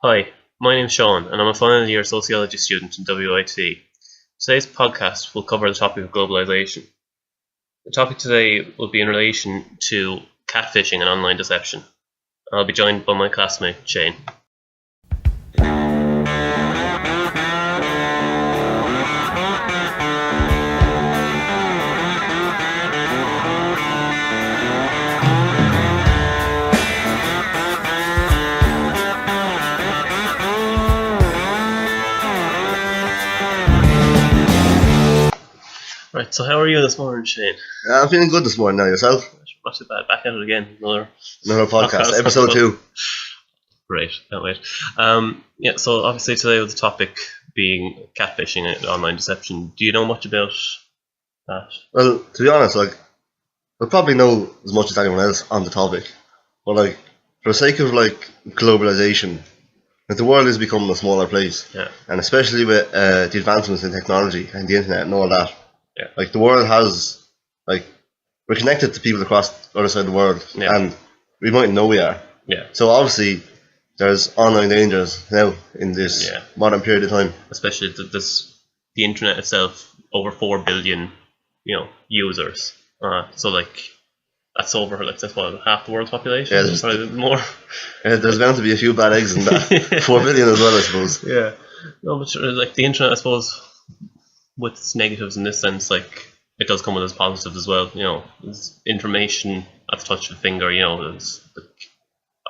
Hi, my name's Sean, and I'm a final year sociology student in WIT. Today's podcast will cover the topic of globalization. The topic today will be in relation to catfishing and online deception. I'll be joined by my classmate, Shane. Right, so how are you this morning, Shane? I'm feeling good this morning now, yourself? Not too bad, back at it again, another podcast, episode 2. Great, can't wait. So obviously today with the topic being catfishing and online deception, do you know much about that? Well, to be honest, I probably know as much as anyone else on the topic, but for the sake of globalization, the world is becoming a smaller place, and especially with the advancements in technology and the internet and all that. The world has, we're connected to people across the other side of the world, and we mightn't know we are. So obviously, there's online dangers now in this modern period of time. Especially the internet itself, over 4 billion, users. So that's over, that's what, half the world's population? Yeah, there's probably more. There's bound to be a few bad eggs in that. 4 billion as well, I suppose. Yeah. No, but the internet, I suppose, with its negatives in this sense, it does come with its positives as well. There's information at the touch of a finger. There's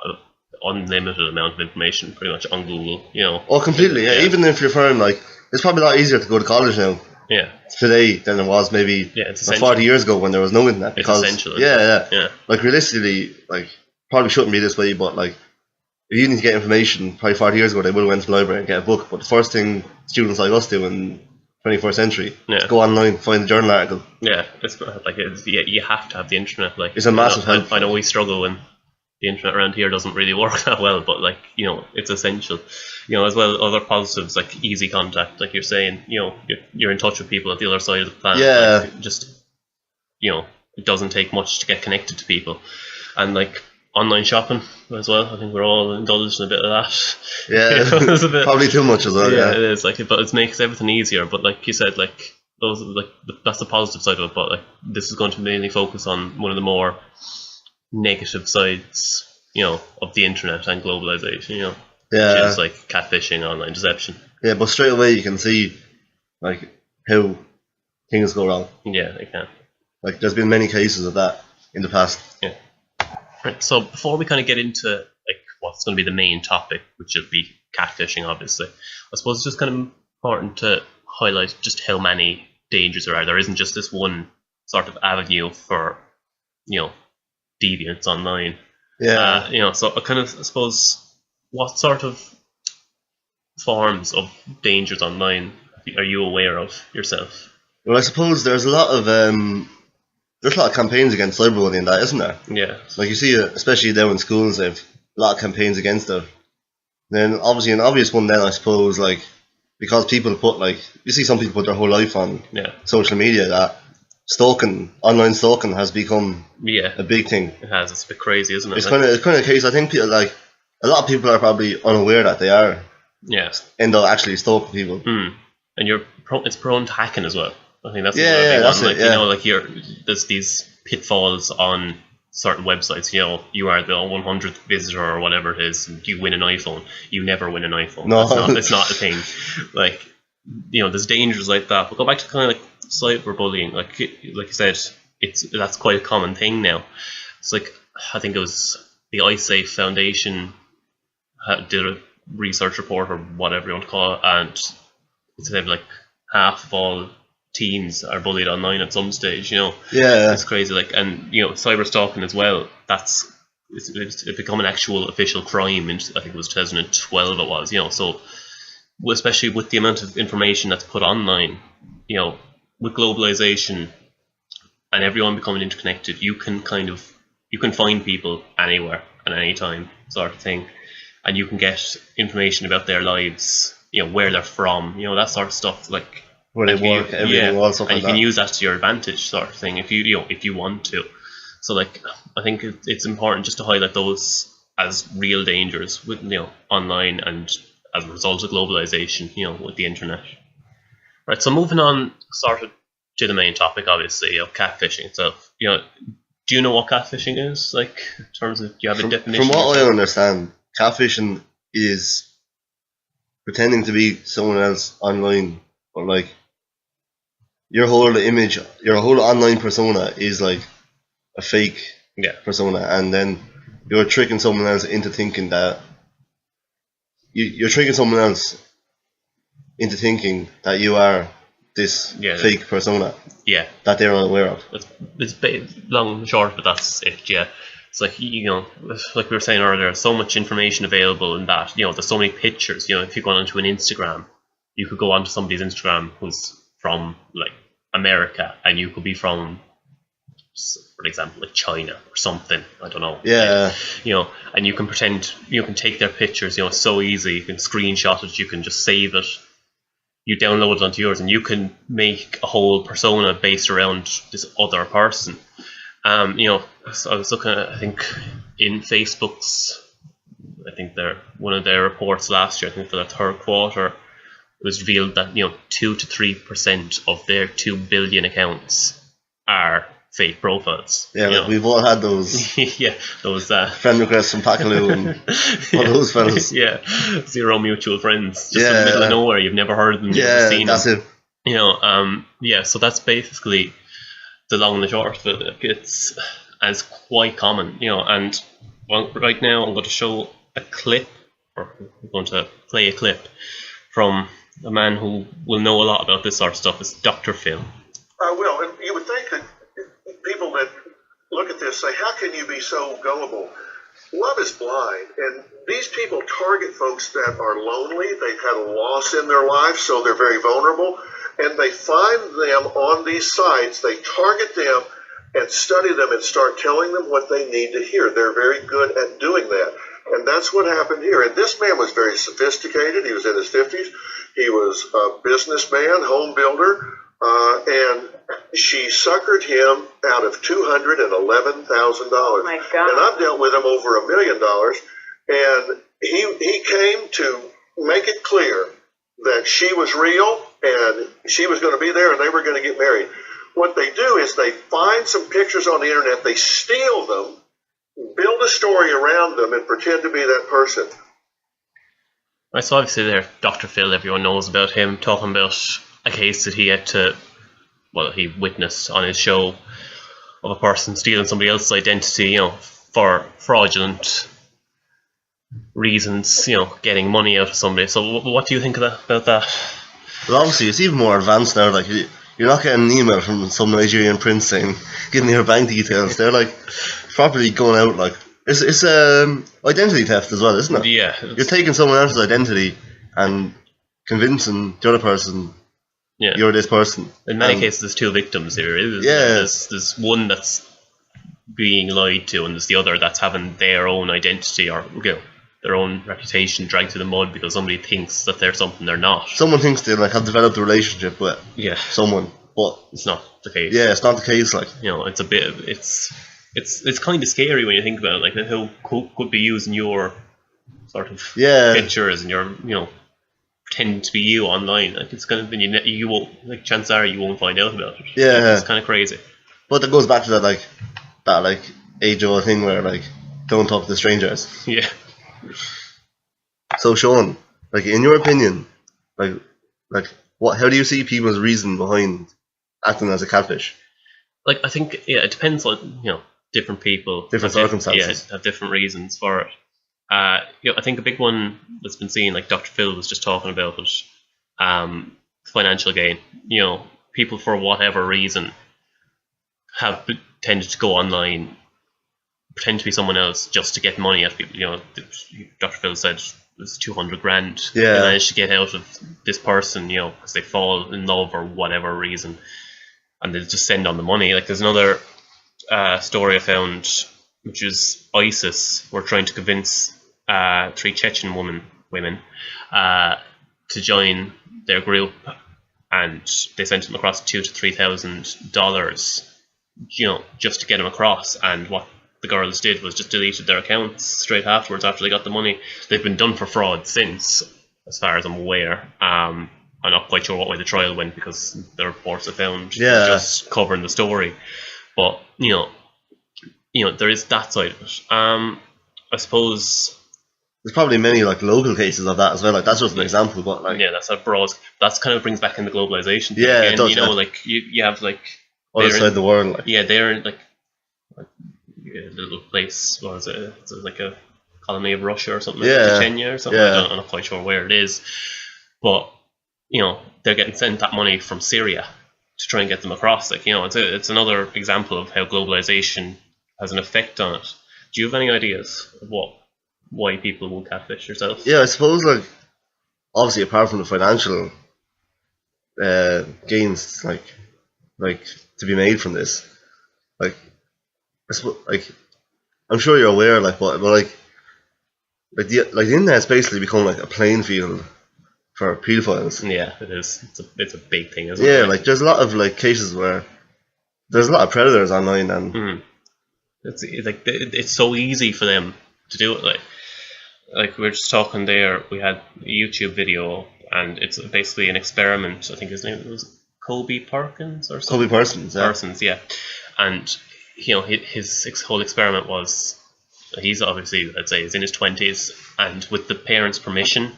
an unlimited amount of information pretty much on Google. Oh, completely. Yeah. Even if you're foreign, it's probably a lot easier to go to college now. Today than it was maybe 40 years ago when there was no internet. Because, it's essential. Yeah. Realistically, probably shouldn't be this way, but if you need to get information, probably 40 years ago they would have went to the library and get a book. But the first thing students like us do in 21st century, go online, find a journal article. Yeah, you have to have the internet. It's a massive help. I know we struggle when the internet around here doesn't really work that well, but it's essential. As well, other positives like easy contact, like you're saying. You're in touch with people at the other side of the planet. It doesn't take much to get connected to people, and online shopping as well. I think we're all indulged in a bit of that. Yeah, probably too much as well. Yeah, it is. But it makes everything easier. But like you said, that's the positive side of it. But this is going to mainly focus on one of the more negative sides, of the internet and globalization. Which is catfishing, online deception. Yeah, but straight away you can see how things go wrong. Yeah, they can. There's been many cases of that in the past. Yeah. Right, so before we kind of get into what's going to be the main topic, which will be catfishing, obviously, I suppose it's just kind of important to highlight just how many dangers there are. There isn't just this one sort of avenue for, deviance online. Yeah. So I suppose, what sort of forms of dangers online are you aware of yourself? Well, I suppose there's a lot of campaigns against cyberbullying and that, isn't there? Yeah. You see, especially down in schools, they have a lot of campaigns against it. Then obviously an obvious one then, I suppose, because people put you see some people put their whole life on social media, that online stalking has become a big thing. It has. It's a bit crazy, isn't it? It's kind of a case. I think people a lot of people are probably unaware that they are. Yeah. End up actually stalking people. And it's prone to hacking as well. I think that's there's these pitfalls on certain websites. You are the 100th visitor or whatever it is. You win an iPhone. You never win an iPhone. No, it's not a thing. There's dangers like that. But go back to kind of cyberbullying. Like you said, that's quite a common thing now. It's I think it was the iSafe Foundation did a research report or whatever you want to call it, and it said half of all teens are bullied online at some stage. It's crazy. And cyber stalking as well. It's become an actual official crime. I think it was 2012. It was. So especially with the amount of information that's put online, with globalization and everyone becoming interconnected, you can find people anywhere at any time, sort of thing, and you can get information about their lives, where they're from, that sort of stuff, where they work, everything, all stuff and like you can use that to your advantage, sort of thing, if you want to. So I think it's important just to highlight those as real dangers with online, and as a result of globalization, with the internet. Right. So moving on, sort of to the main topic, obviously, catfishing itself. Do you know what catfishing is? Like, in terms of, do you have a definition? From what I understand, catfishing is pretending to be someone else online, but like your whole image, your whole online persona is like a fake persona, and then you're tricking someone else into thinking that you're tricking someone else into thinking that you are this fake persona. Yeah. That they're unaware of. It's long and short, but that's it. Yeah. It's like, like we were saying earlier, there's so much information available in that. There's so many pictures. If you go onto an Instagram, you could go onto somebody's Instagram who's from like America, and you could be from, for example, like China or something. I don't know. Yeah. And you can pretend, you can take their pictures. It's so easy. You can screenshot it. You can just save it. You download it onto yours, and you can make a whole persona based around this other person. So I was looking at, I think, in Facebook's, one of their reports last year, I think for the third quarter, it was revealed that 2 to 3% of their 2 billion accounts are fake profiles. Yeah, we've all had those. Yeah, those friend requests from Packaloo and all those fellas. Yeah, 0 mutual friends, just in the middle of nowhere. You've never heard of them. You've never seen that's them. it. So that's basically the long and the short of it. It's quite common, and right now I'm going to show a clip, or I'm going to play a clip from a man who will know a lot about this sort of stuff. It's Dr. Phil. I will, and you would think that people that look at this say, how can you be so gullible? Love is blind, and these people target folks that are lonely. They've had a loss in their life, so they're very vulnerable, and they find them on these sites. They target them and study them and start telling them what they need to hear. They're very good at doing that. And that's what happened here. And this man was very sophisticated. He was in his 50s. He was a businessman, home builder, and she suckered him out of $211,000. My God. And I've dealt with him over $1 million. And he came to make it clear that she was real and she was going to be there and they were going to get married. What they do is they find some pictures on the internet, they steal them, build a story around them, and pretend to be that person. Right, so obviously there, Dr. Phil, everyone knows about him, talking about a case that he had to, he witnessed on his show of a person stealing somebody else's identity, for fraudulent reasons, getting money out of somebody. So what do you think about that? Well, obviously it's even more advanced now. Like, you're not getting an email from some Nigerian prince saying, "Give me your bank details." They're like properly going out. Like, it's identity theft as well, isn't it? Yeah. You're taking someone else's identity and convincing the other person you're this person. In many cases, there's 2 victims here. There's one that's being lied to, and there's the other that's having their own identity or their own reputation dragged through the mud because somebody thinks that they're something they're not. Someone thinks they have developed a relationship with someone, but it's not the case. Yeah, it's not the case. Like, it's a bit. It's kind of scary when you think about it. Like, who could be using your sort of pictures and your pretending to be you online. Like, it's kind of you won't, like, chances are you won't find out about it. Yeah, it's kind of crazy. But that goes back to that age-old thing where don't talk to strangers. Yeah. So Sean, in your opinion, how do you see people's reason behind acting as a catfish? I think it depends on different people, different circumstances, have different reasons for it. I think a big one that's been seen, like Dr. Phil was just talking about it, financial gain. People for whatever reason have tended to go online, pretend to be someone else just to get money out of people. Dr. Phil said it was $200,000. They managed to get out of this person, because they fall in love or whatever reason, and they just send on the money. Like, there's another story I found, which is ISIS were trying to convince 3 Chechen women to join their group, and they sent them across $2,000 to $3,000, just to get them across. And what the girls did was just deleted their accounts straight afterwards after they got the money. They've been done for fraud since, as far as I'm aware. I'm not quite sure what way the trial went because the reports I found just covering the story. But you know, there is that side of it. I suppose there's probably many like local cases of that as well. Like that's just an example, but like that's a broad. That's kind of brings back in the globalization. Yeah, it does. You know, like you have like other side of the world. Like. Yeah, they're in like a little place. What is it? It's like a colony of Russia or something. Like Chechnya or something. I'm not quite sure where it is, but you know, they're getting sent that money from Syria to try and get them across. Like, you know, it's another example of how globalization has an effect on it. Do you have any ideas of why people will catfish yourself? Yeah, I suppose like obviously apart from the financial gains like to be made from this, like I suppose, like I'm sure you're aware but the internet's basically become like a playing field for pedophiles. Yeah, it is. It's a big thing, isn't it? Yeah, like there's a lot of like cases where there's a lot of predators online, and it's like it's so easy for them to do it. Like we were just talking there, we had a YouTube video, and it's basically an experiment. I think his name was Kobe Perkins or something. Kobe Parsons, yeah. Parsons, yeah. And you know, his whole experiment was, he's obviously, I'd say, he's in his 20s, and with the parents' permission,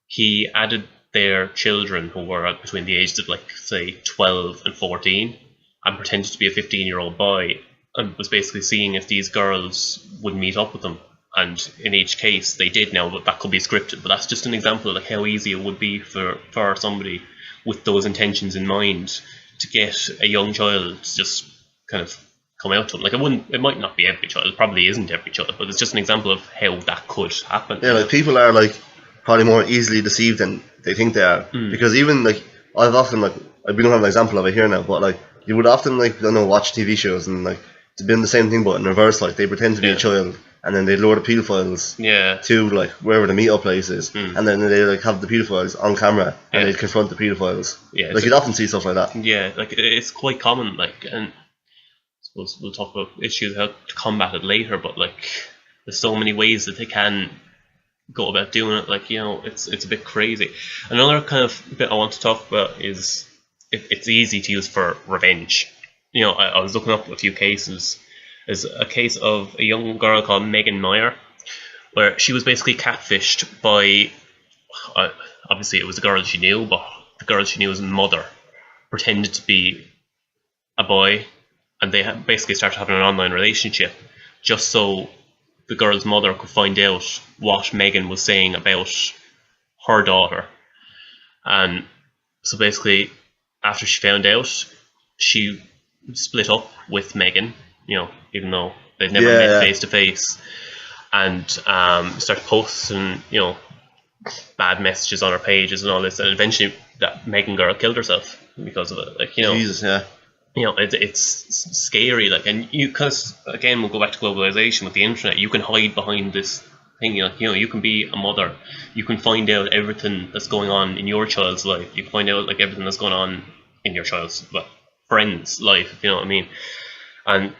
he added their children who were between the ages of like say 12 and 14, and pretended to be a 15-year-old boy, and was basically seeing if these girls would meet up with them. And in each case they did now, but that could be scripted. But that's just an example of like how easy it would be for somebody with those intentions in mind to get a young child to just kind of come out to them. Like it might not be every child, it probably isn't every child, but it's just an example of how that could happen. Yeah, like people are like probably more easily deceived than they think they are. Because even like I've often like we don't have an example of it here now, but like you would often like watch TV shows and like it's been the same thing but in reverse. Like they pretend to be a child, and then they lure the pedophiles to like wherever the meetup place is, and then they like have the pedophiles on camera and they confront the pedophiles. Yeah, like you'd often see stuff like that. Yeah, like it's quite common. Like, and I suppose we'll talk about issues how to combat it later. But like, there's so many ways that they can go about doing it. Like, you know, it's a bit crazy. Another kind of bit I want to talk about is it's easy to use for revenge. You know, I was looking up a few cases. There's a case of a young girl called Megan Meyer, where she was basically catfished by, obviously it was a girl she knew, but the girl she knew's mother pretended to be a boy, and they basically started having an online relationship just so the girl's mother could find out what Megan was saying about her daughter. And so basically, after she found out, she split up with Megan, you know, even though they'd never met face to face, and started posting, you know, bad messages on her pages and all this, and eventually that Megan girl killed herself because of it. Like, you know, Jesus, yeah. You know, it's scary. Like, and because again, we'll go back to globalization with the internet. You can hide behind this thing. You know, you can be a mother. You can find out everything that's going on in your child's life. You can find out like everything that's going on in your child's friend's life. If you know what I mean. And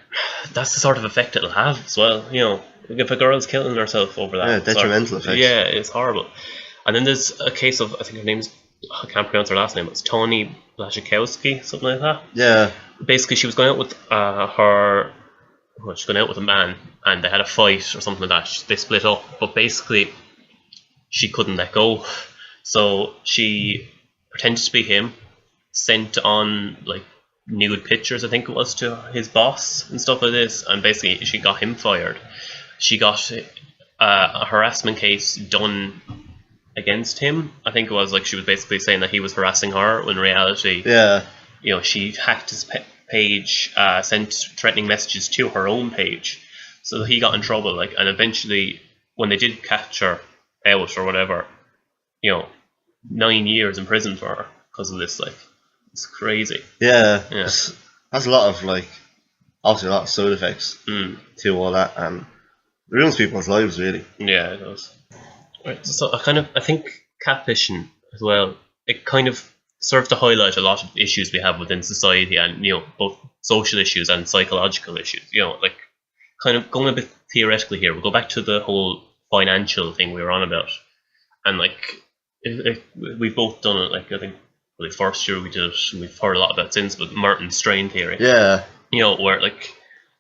that's the sort of effect it'll have as well. You know, if a girl's killing herself over that. Yeah, detrimental effects. Yeah, it's horrible. And then there's a case of, I think her name's, I can't pronounce her last name, it's Tony Blaszczykowski, something like that. Yeah. Basically, she was going out with she was going out with a man, and they had a fight or something like that. They split up, but basically, she couldn't let go. So she pretended to be him, sent on like nude pictures, I think it was, to his boss and stuff like this, and basically she got him fired. She got a harassment case done against him. I think it was like she was basically saying that he was harassing her, when in reality, you know, she hacked his page, sent threatening messages to her own page, so he got in trouble. Like, and eventually, when they did catch her out or whatever, you know, 9 years in prison for her because of this. Like, it's crazy. Yeah. That's a lot of like, obviously a lot of side effects to all that, and it ruins people's lives, really. Yeah, it does. Right, so I think catfishing as well, it kind of serves to highlight a lot of issues we have within society, and, you know, both social issues and psychological issues. You know, like kind of going a bit theoretically here, we'll go back to the whole financial thing we were on about, and like we've both done it. Like I think the first year we did it, and we've heard a lot about it since. But Merton's strain theory, you know, where like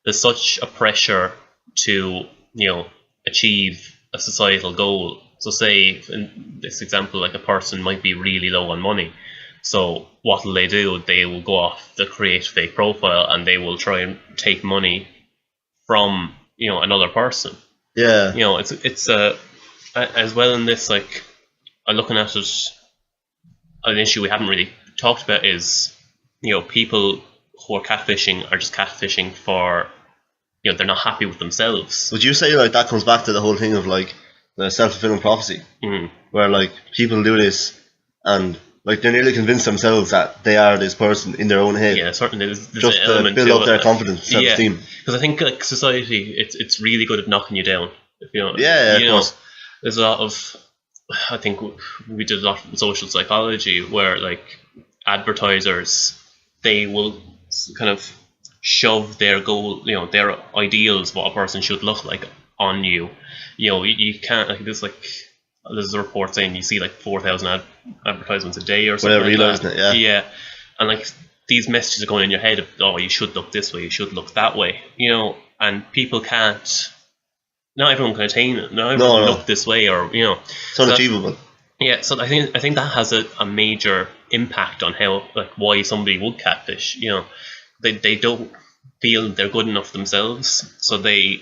there's such a pressure to, you know, achieve a societal goal. So say in this example, like a person might be really low on money. So what will they do? They will go off, they'll create a fake profile, and they will try and take money from, you know, another person. Yeah. You know, it's as well in this, like, I'm looking at it, an issue we haven't really talked about is, you know, people who are catfishing are just catfishing for, you know, they're not happy with themselves. Would you say like that comes back to the whole thing of like the self-fulfilling prophecy, where like people do this and like they nearly convince themselves that they are this person in their own head. Yeah, certainly there's just to build up their confidence, self-esteem. Because I think like society, it's really good at knocking you down. If you know, yeah, you of course. There's a lot of, I think we did a lot in social psychology where like advertisers, they will kind of shove their goal, you know, their ideals, what a person should look like on you. You know, you can't, like there's a report saying you see like 4,000 advertisements a day or something. Realising it, yeah. Yeah, and like these messages are going in your head of, oh, you should look this way, you should look that way, you know, and people can't. Not everyone can attain it. Not everyone can look this way, or you know, it's unachievable. Yeah, so I think that has a major impact on how, like, why somebody would catfish. You know, they don't feel they're good enough themselves, so they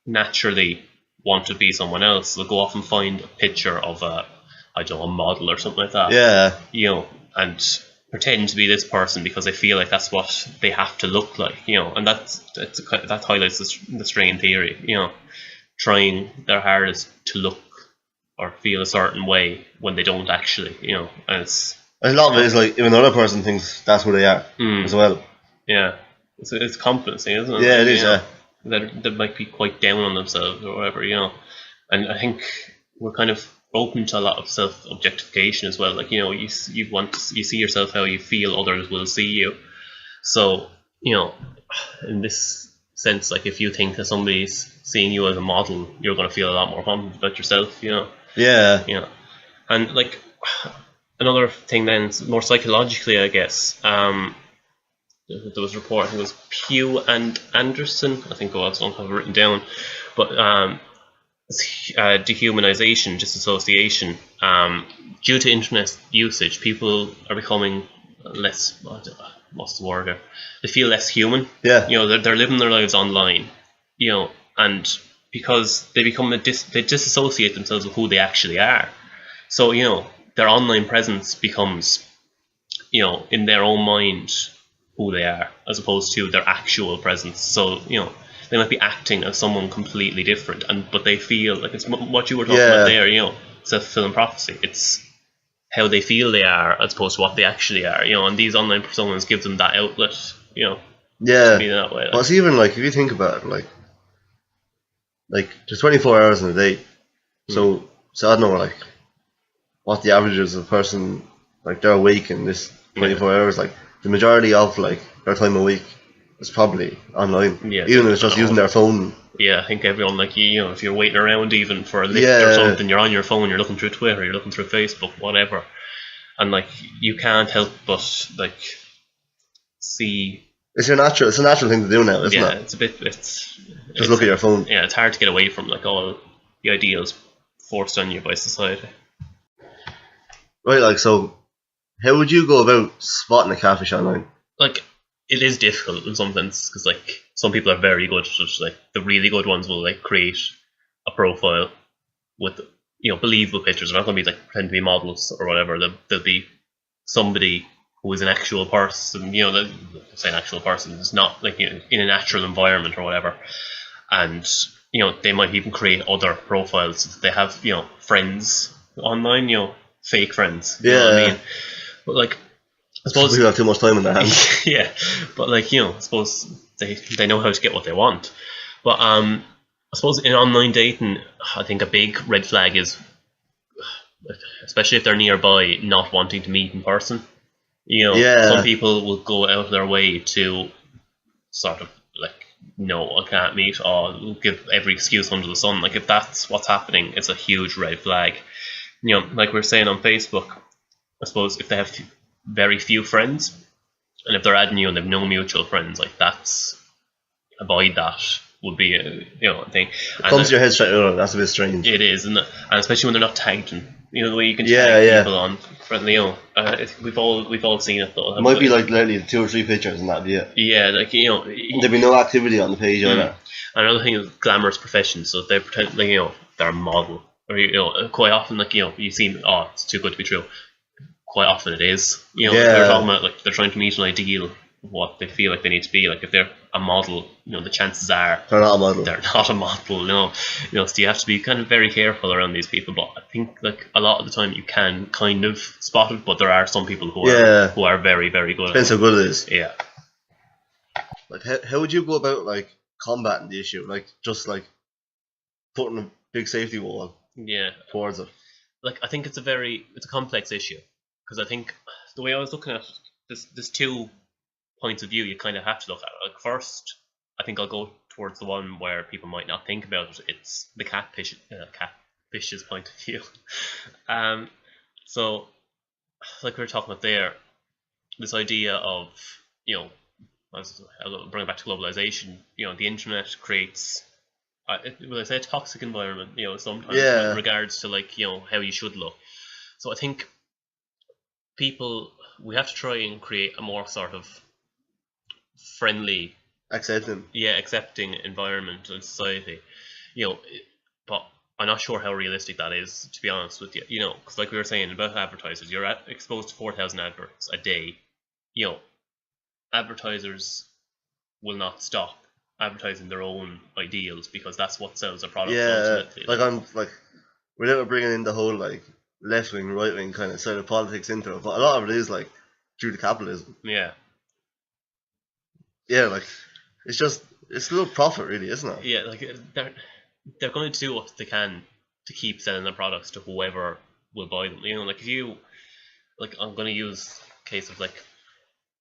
naturally want to be someone else. They'll go off and find a picture of a model or something like that. Yeah. You know, and pretend to be this person because they feel like that's what they have to look like. You know, and that highlights the strain theory. You know, trying their hardest to look or feel a certain way when they don't actually. You know, and it's a lot of it is like if another person thinks that's who they are as well. Yeah, it's competency, isn't it? Yeah, it is. You know, that might be quite down on themselves or whatever, you know. And I think we're kind of open to a lot of self-objectification as well. Like, you know, you see yourself how you feel others will see you. So, you know, in this sense, like if you think that somebody's seeing you as a model, you're going to feel a lot more confident about yourself, you know. Yeah. You know, and like another thing then, more psychologically, I guess. There was a report, I think it was Pugh and Anderson, I think it was, I don't have it written down, but dehumanization, disassociation. Due to internet usage, people are becoming less, what's the word there? They feel less human. Yeah. You know, they're living their lives online, you know, and because they they disassociate themselves with who they actually are. So, you know, their online presence becomes, you know, in their own mind, who they are, as opposed to their actual presence. So, you know, they might be acting as someone completely different, but they feel like it's what you were talking about there, you know, self-fulfilling prophecy. It's how they feel they are as opposed to what they actually are, you know, and these online personas give them that outlet, you know, to be that way. Like. Well, it's even like, if you think about it, like there's 24 hours in a day, so I don't know, like, what the average is of a person, like, they're awake in this 24 hours, like, the majority of like their time a week is probably online. Yeah, even if it's just using their phone. Yeah, I think everyone, like, you know, if you're waiting around even for a lift or something, you're on your phone, you're looking through Twitter, you're looking through Facebook, whatever, and like you can't help but like see. It's a natural thing to do now, isn't it? Yeah, it's just look at your phone. Yeah, it's hard to get away from like all the ideals forced on you by society. Right, like, so how would you go about spotting a catfish online? Like, it is difficult in some sense, because like some people are very good at it. Like the really good ones will like create a profile with, you know, believable pictures. They're not going to be like pretend to be models or whatever. They'll be somebody who is an actual person. You know, say an actual person. It's not like, you know, in a natural environment or whatever. And you know, they might even create other profiles. They have, you know, friends online. You know, fake friends. You know what I mean? But like, I suppose we have too much time in their hands. Yeah, but like, you know, I suppose they know how to get what they want. But I suppose in online dating, I think a big red flag is, especially if they're nearby, not wanting to meet in person. You know, some people will go out of their way to sort of like no, I can't meet, or give every excuse under the sun. Like, if that's what's happening, it's a huge red flag. You know, like we were saying on Facebook, I suppose if they have very few friends, and if they're adding you and they've no mutual friends, like, that's, avoid that would be a thing. It comes to your head straight away. That's a bit strange. It is, and especially when they're not tagged. And, the way you can tag people on friendly. We've all seen it though. It might be like literally 2 or 3 pictures and that'd be it. Yeah, like there'd be no activity on the page either. Another thing is glamorous professions. So they pretend like they're a model, or quite often like you see, oh, it's too good to be true. Quite often it is. They're talking about like they're trying to meet an ideal of what they feel like they need to be. Like if they're a model, the chances are they're not a model. They're not a model, no. So you have to be kind of very careful around these people. But I think like a lot of the time you can kind of spot it, but there are some people who are very, very good. Depends how good it is. Yeah. Like how would you go about like combating the issue? Like just like putting a big safety wall towards it. Like I think it's a complex issue, because I think the way I was looking at it, there's 2 points of view you kind of have to look at it. Like first, I think I'll go towards the one where people might not think about it. It's the catfish's point of view. So like we were talking about there, this idea of I'll bring it back to globalization. The internet creates will I say a toxic environment, sometimes in regards to like how you should look. So I think we have to try and create a more sort of friendly, accepting environment in society. But I'm not sure how realistic that is, to be honest with you. Because like we were saying about advertisers, you're exposed to 4,000 adverts a day. Advertisers will not stop advertising their own ideals, because that's what sells their products ultimately. Like without bringing in the whole like left wing, right wing kind of side of politics into it, but a lot of it is like due to capitalism. Like it's a little profit, really, isn't it? Yeah, like they're going to do what they can to keep selling their products to whoever will buy them. Like if you, like, I'm going to use a case of like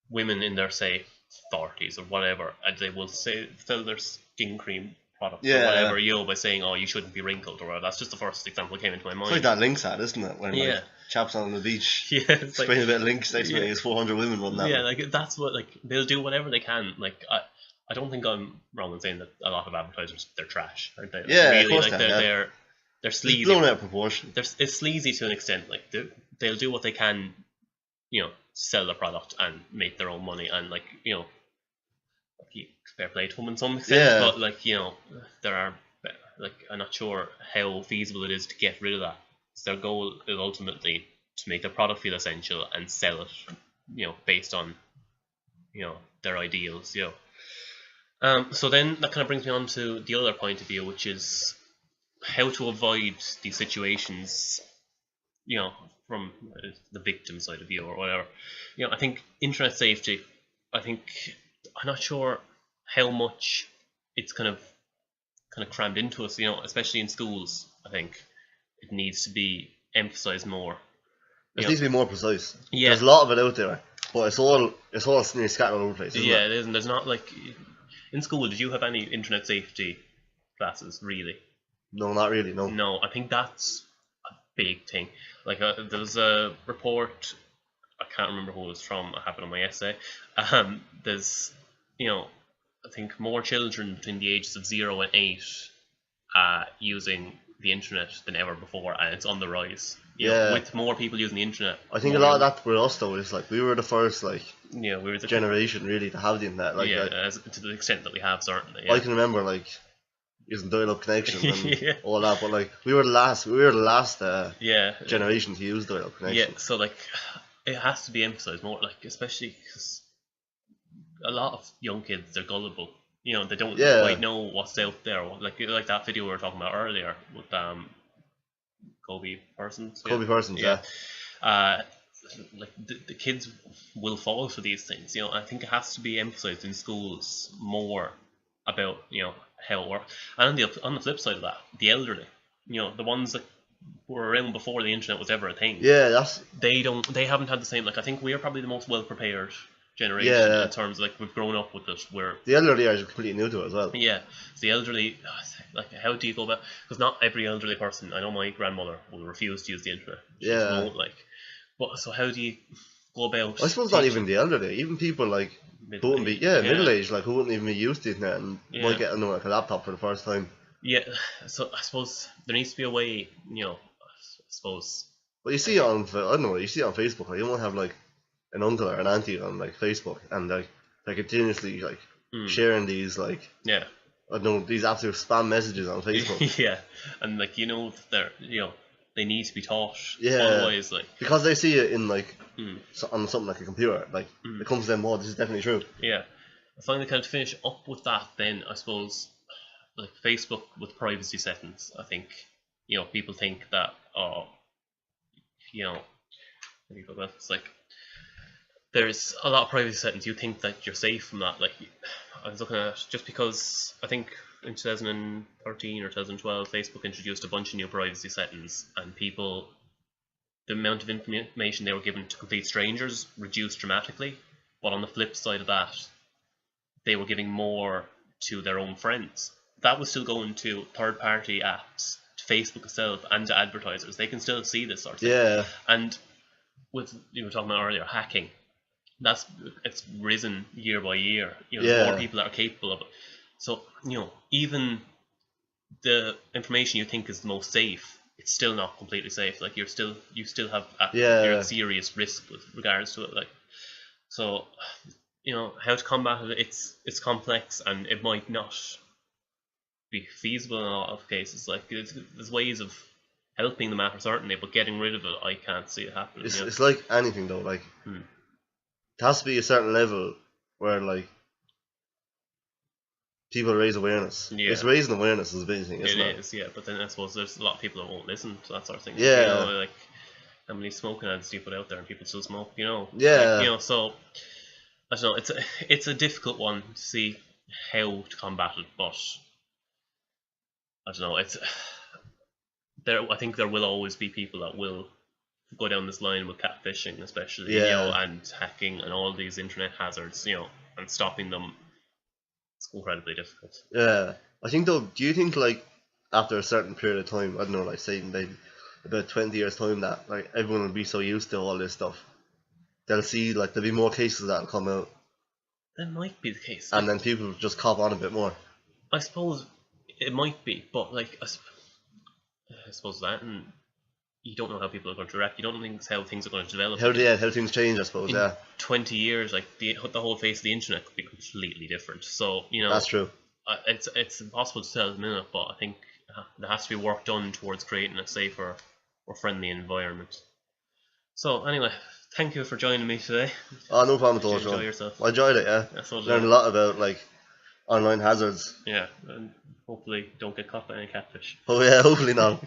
women in their, say, 30s or whatever, and they will sell their skin cream products or whatever, by saying, oh, you shouldn't be wrinkled or whatever. That's just the first example that came into my mind. It's like that Lynx ad, isn't it? When like, chaps on the beach, it's spraying a bit of Lynx, next minute, 400 women run that. Like that's what, like, they'll do whatever they can. Like I don't think I'm wrong in saying that a lot of advertisers, they're trash, aren't they? Like, really, of course, like they're sleazy. It's blown out of proportion. It's sleazy to an extent. Like they'll do what they can, sell the product and make their own money, and like fair play to them in some extent. But like there are, like, I'm not sure how feasible it is to get rid of that. So their goal is ultimately to make their product feel essential and sell it, based on their ideals. So then that kind of brings me on to the other point of view, which is how to avoid these situations, from the victim side of view or whatever. I think internet safety, I'm not sure how much it's kind of crammed into us, especially in schools. I think it needs to be emphasized more. It needs to be more precise. There's a lot of it out there, but it's all scattered all over the place, isn't it? It is, and there's not, like, in school, did you have any internet safety classes, really? No, not really, no. No, I think that's a big thing. Like, there was a report, I can't remember who it was from, I have it on my essay. There's, I think more children between the ages of 0 and 8 using the internet than ever before, and it's on the rise. With more people using the internet. I think a lot of that with us though is like we were the first we were the generation really to have the internet. Like, to the extent that we have, certainly. I can remember like using dial-up connection and all that, but like we were the last generation to use dial-up connection. Yeah, so like it has to be emphasized more, like, especially because a lot of young kids, they're gullible. They don't quite know what's out there. Like that video we were talking about earlier with Kobe Parsons. Like the kids will fall for these things. I think it has to be emphasized in schools more about how it works. And on the flip side of that, the elderly, the ones that were around before the internet was ever a thing. They haven't had the same. Like, I think we are probably the most well prepared generation in terms of, like, we've grown up with it, where the elderly are completely new to it as well. Yeah, so the elderly, like, how do you go about? Because not every elderly person. I know my grandmother will refuse to use the internet. She just won't, like. But so how do you go about? I suppose not even the elderly, even people like who wouldn't be middle aged, like who wouldn't even be used to the internet and might get like a laptop for the first time. Yeah, so I suppose there needs to be a way, I suppose. Well, you see it on, I don't know, you see it on Facebook. Like, you won't have like an uncle or an auntie on like Facebook, and like they're continuously like sharing these like I don't know, these absolute spam messages on Facebook. Yeah, and like they're they need to be taught. Otherwise, like, because they see it in like on something like a computer, like it comes to them, oh, this is definitely true. Yeah, finally, kind of finish up with that. Then I suppose, like, Facebook with privacy settings. I think people think that it's like there's a lot of privacy settings. You think that you're safe from that. Like, I was looking at, just because I think in 2013 or 2012, Facebook introduced a bunch of new privacy settings, and the amount of information they were given to complete strangers reduced dramatically. But on the flip side of that, they were giving more to their own friends. That was still going to third-party apps, to Facebook itself, and to advertisers. They can still see this sort of thing. Yeah. And with, you were talking about earlier, hacking, it's risen year by year. There's more people that are capable of it. So, even the information you think is the most safe, it's still not completely safe. Like, you still have you're at serious risk with regards to it. Like, so, how to combat it, it's complex, and it might not be feasible in a lot of cases. Like, there's ways of helping the matter, certainly, but getting rid of it, I can't see it happening. It's like anything though, like it has to be a certain level where like people raise awareness. Yeah. It's raising awareness is a big thing, isn't it? It is, yeah, but then I suppose there's a lot of people that won't listen to that sort of thing. Yeah. Like, how many smoking ads do you put out there and people still smoke, Yeah. Like, so I don't know, it's a difficult one to see how to combat it, but I don't know, I think there will always be people that will go down this line with catfishing, especially, and hacking and all these internet hazards, and stopping them. It's incredibly difficult. Yeah, I think though. Do you think like after a certain period of time, I don't know, like say maybe about 20 years time, that like everyone will be so used to all this stuff, they'll see like there'll be more cases that'll come out. That might be the case, and then people just cop on a bit more. I suppose it might be, but like I suppose that, and you don't know how people are going to react. You don't know how things are going to develop. How things change, I suppose. In 20 years, like the whole face of the internet could be completely different. So that's true. It's impossible to tell at the minute, but I think there has to be work done towards creating a safer or friendly environment. So anyway, thank you for joining me today. Oh, no problem at all. Enjoy yourself. I enjoyed it. Yeah, learned a lot about like online hazards. Yeah, and hopefully don't get caught by any catfish. Oh yeah, hopefully not.